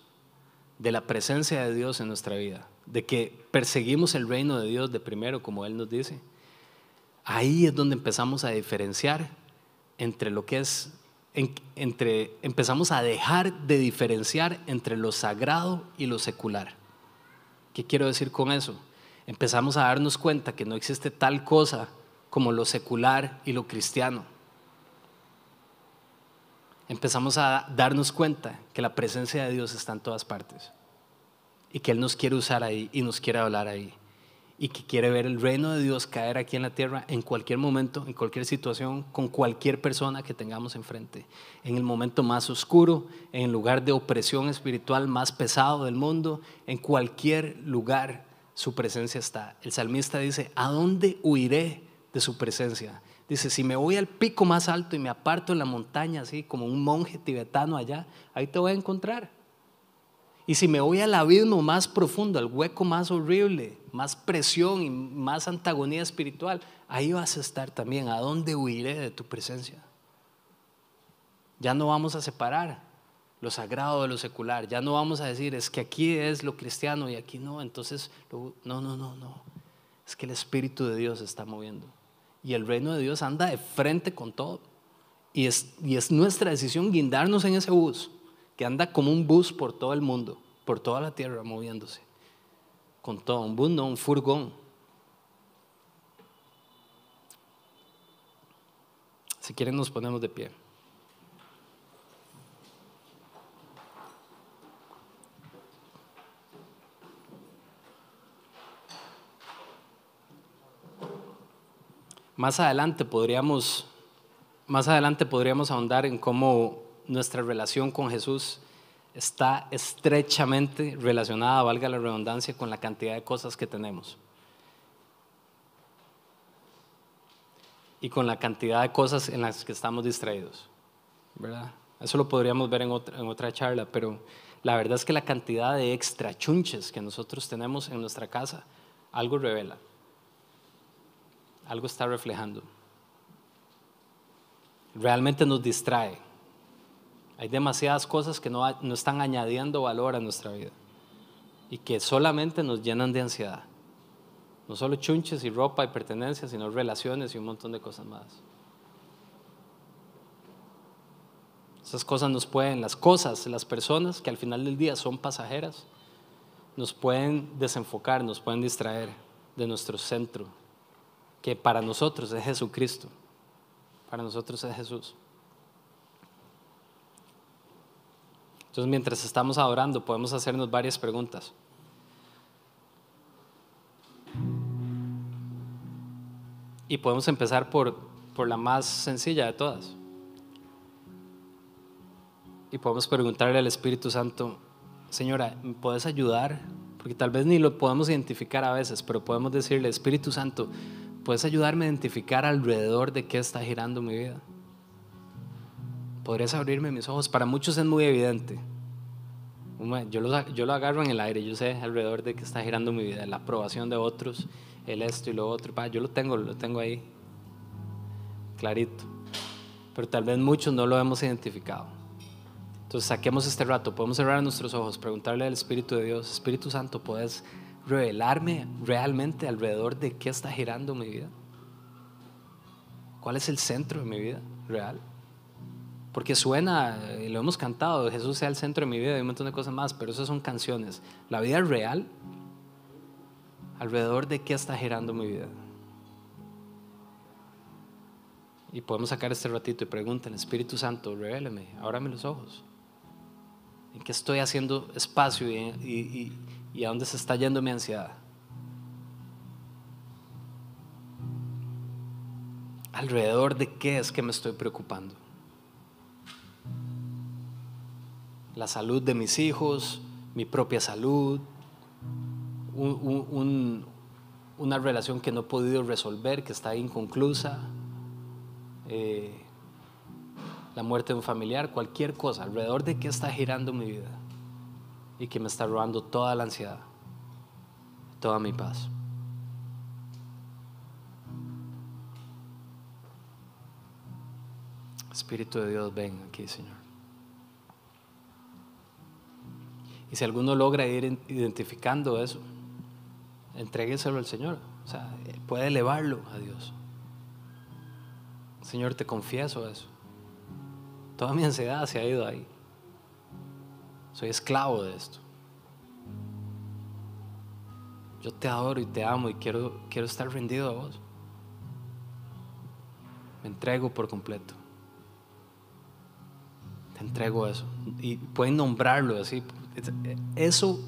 de la presencia de Dios en nuestra vida, de que perseguimos el reino de Dios de primero, como Él nos dice, ahí es donde empezamos a diferenciar entre lo que es, empezamos a dejar de diferenciar entre lo sagrado y lo secular. ¿Qué quiero decir con eso? Empezamos a darnos cuenta que no existe tal cosa como lo secular y lo cristiano. Empezamos a darnos cuenta que la presencia de Dios está en todas partes y que Él nos quiere usar ahí y nos quiere hablar ahí y que quiere ver el reino de Dios caer aquí en la tierra en cualquier momento, en cualquier situación, con cualquier persona que tengamos enfrente, en el momento más oscuro, en el lugar de opresión espiritual más pesado del mundo, en cualquier lugar su presencia está. El salmista dice: ¿a dónde huiré de su presencia? Dice: si me voy al pico más alto y me aparto en la montaña, así como un monje tibetano allá, ahí te voy a encontrar. Y si me voy al abismo más profundo, al hueco más horrible, más presión y más antagonía espiritual, ahí vas a estar también. ¿A dónde huiré de tu presencia? Ya no vamos a separar lo sagrado de lo secular. Ya no vamos a decir: es que aquí es lo cristiano y aquí no. Entonces, no. Es que el Espíritu de Dios se está moviendo. Y el reino de Dios anda de frente con todo. Y es nuestra decisión guindarnos en ese bus, que anda como un bus por todo el mundo, por toda la tierra, moviéndose. Con todo, un bus, no, un furgón. Si quieren, nos ponemos de pie. Más adelante podríamos ahondar en cómo nuestra relación con Jesús está estrechamente relacionada, valga la redundancia, con la cantidad de cosas que tenemos y con la cantidad de cosas en las que estamos distraídos, ¿verdad? Eso lo podríamos ver en otra charla, pero la verdad es que la cantidad de extra chunches que nosotros tenemos en nuestra casa algo revela, algo está reflejando. Realmente nos distrae. Hay demasiadas cosas que no están añadiendo valor a nuestra vida y que solamente nos llenan de ansiedad. No solo chunches y ropa y pertenencias, sino relaciones y un montón de cosas más. Esas cosas las personas que al final del día son pasajeras, nos pueden desenfocar, nos pueden distraer de nuestro centro, que para nosotros es Jesucristo, para nosotros es Jesús. Entonces, mientras estamos adorando, podemos hacernos varias preguntas. Y podemos empezar por la más sencilla de todas. Y podemos preguntarle al Espíritu Santo: Señora, ¿me puedes ayudar? Porque tal vez ni lo podemos identificar a veces, pero podemos decirle: Espíritu Santo, ¿puedes ayudarme a identificar alrededor de qué está girando mi vida? ¿Podrías abrirme mis ojos? Para muchos es muy evidente. Yo lo agarro en el aire, yo sé alrededor de qué está girando mi vida, la aprobación de otros, el esto y lo otro. Yo lo tengo ahí, clarito. Pero tal vez muchos no lo hemos identificado. Entonces saquemos este rato, podemos cerrar nuestros ojos, preguntarle al Espíritu de Dios: Espíritu Santo, ¿puedes revelarme realmente alrededor de qué está girando mi vida? ¿Cuál es el centro de mi vida real? Porque suena, y lo hemos cantado, Jesús sea el centro de mi vida y un montón de cosas más, pero esas son canciones. La vida real, alrededor de qué está girando mi vida. Y podemos sacar este ratito y pregúntale: Espíritu Santo, revélame, ábrame los ojos. ¿En qué estoy haciendo espacio y a dónde se está yendo mi ansiedad? ¿Alrededor de qué es que me estoy preocupando? La salud de mis hijos, mi propia salud, una relación que no he podido resolver, que está inconclusa, la muerte de un familiar, cualquier cosa. ¿Alrededor de qué está girando mi vida y que me está robando toda la ansiedad, toda mi paz? Espíritu de Dios, ven aquí, Señor. Y si alguno logra ir identificando eso, entrégueselo al Señor. O sea, puede elevarlo a Dios. Señor, te confieso eso. Toda mi ansiedad se ha ido ahí. Soy esclavo de esto. yo te adoro y te amo y quiero estar rendido a vos. Me entrego por completo. Te entrego eso. Y pueden nombrarlo así. Eso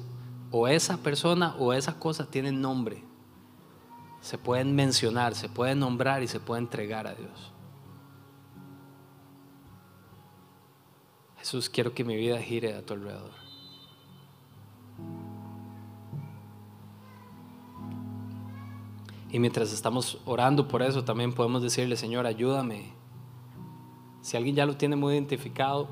o esa persona o esa cosa tienen nombre. Se pueden mencionar, se pueden nombrar y se puede entregar a Dios. Jesús, quiero que mi vida gire a tu alrededor. Y mientras estamos orando por eso, también podemos decirle: Señor, ayúdame. Si alguien ya lo tiene muy identificado,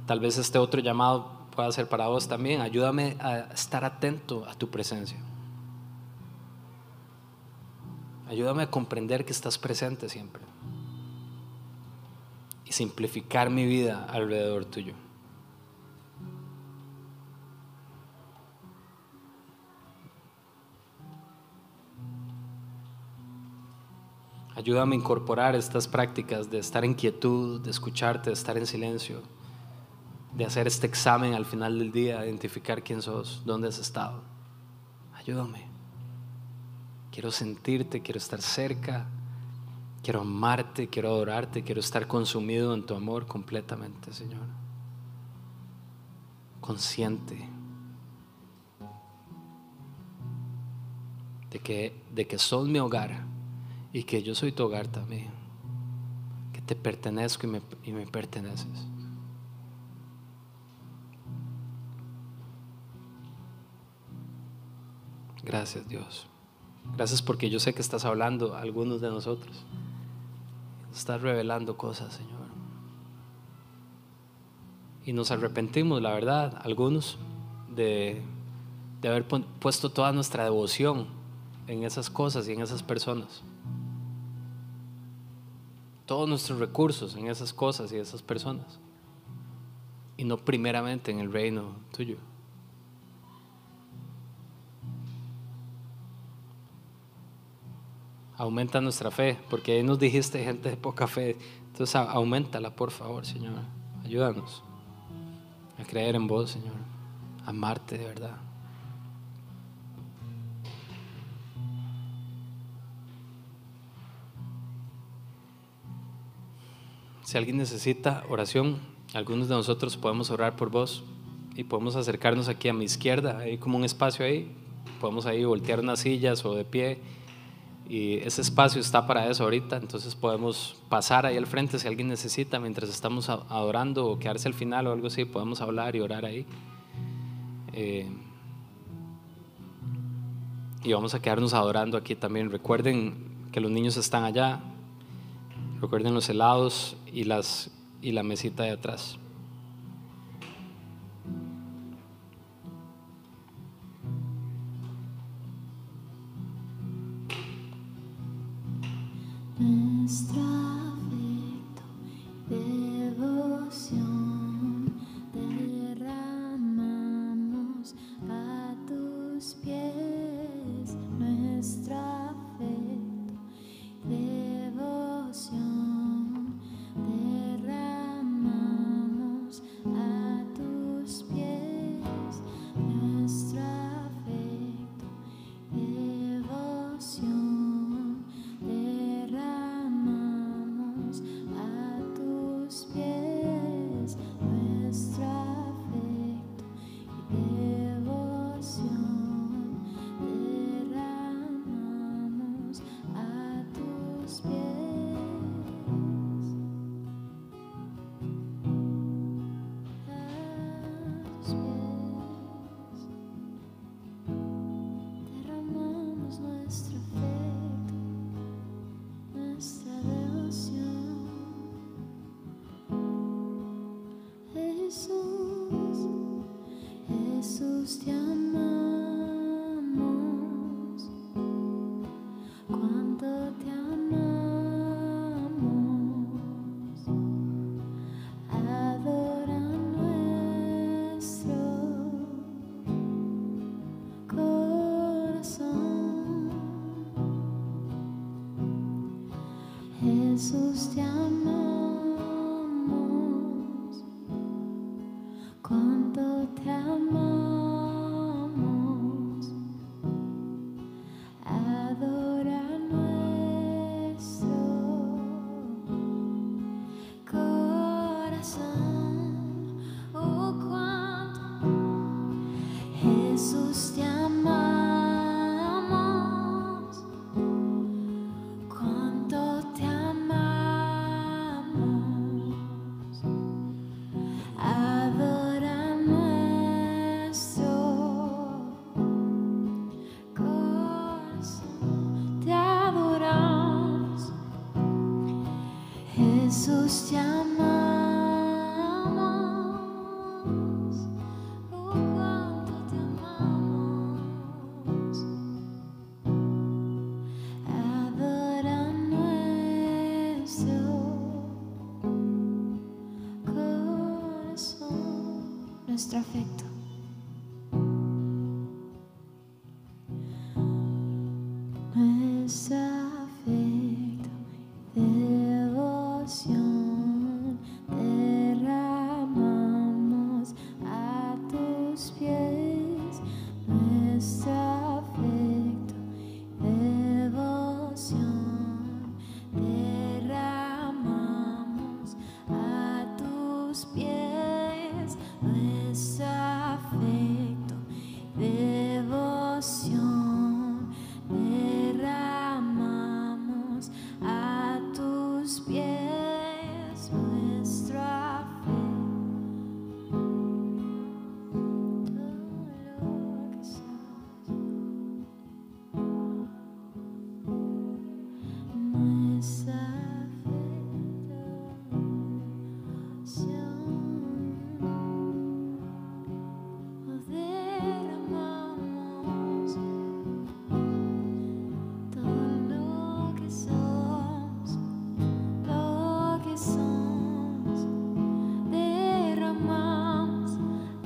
tal vez este otro llamado pueda ser para vos también. Ayúdame a estar atento a tu presencia. Ayúdame a comprender que estás presente siempre y simplificar mi vida alrededor tuyo. Ayúdame a incorporar estas prácticas de estar en quietud, de escucharte, de estar en silencio, de hacer este examen al final del día, identificar quién sos, dónde has estado. Ayúdame. Quiero sentirte, quiero estar cerca, quiero amarte, quiero adorarte, quiero estar consumido en tu amor completamente, Señor. Consciente de que sos mi hogar y que yo soy tu hogar también, que te pertenezco y me perteneces. Gracias, Dios. Gracias porque yo sé que estás hablando a algunos de nosotros. Estás revelando cosas, Señor. Y nos arrepentimos, la verdad, algunos, de haber puesto toda nuestra devoción en esas cosas y en esas personas. Todos nuestros recursos en esas cosas y esas personas. Y no primeramente en el reino tuyo. Aumenta nuestra fe, porque ahí nos dijiste gente de poca fe. Entonces auméntala, por favor, Señor. Ayúdanos a creer en vos, Señor. A amarte de verdad. Si alguien necesita oración, algunos de nosotros podemos orar por vos y podemos acercarnos aquí a mi izquierda. Hay como un espacio ahí. Podemos ahí voltear unas sillas o de pie. Y ese espacio está para eso ahorita, entonces podemos pasar ahí al frente si alguien necesita mientras estamos adorando, o quedarse al final o algo así, podemos hablar y orar ahí. Y vamos a quedarnos adorando aquí también. Recuerden que los niños están allá, recuerden los helados y la mesita de atrás. Nuestro afecto, devoción, derramamos a tus pies. Nuestro afecto, devoción, derramamos corazón. Oh, cuánto Jesús te amamos, cuánto te amamos. Adora nuestro corazón, te adoramos. Jesús te amamos, oh, cuánto te amamos. Adora nuestro corazón, nuestro afecto. Nuestro afecto y devoción derramamos a tus pies. Nuestro afecto y devoción derramamos a tus pies. Nuestro afecto y devoción derramamos a tus pies. Nuestro afecto, todo lo que sos. Nuestro afecto, derramamos todo lo que somos, lo que somos, derramamos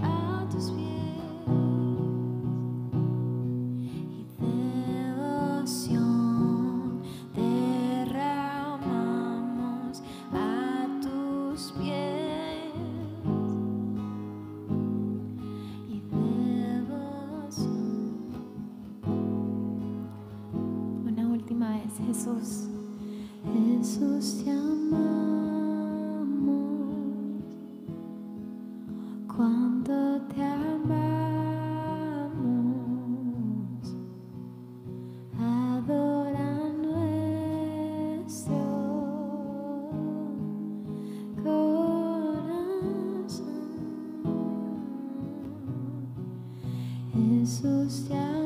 a tus pies. Y devoción derramamos a tus pies. Y devoción. Una última vez, Jesús. Jesús te amamos, cuando te amamos. Adora nuestro corazón. Jesús te amamos.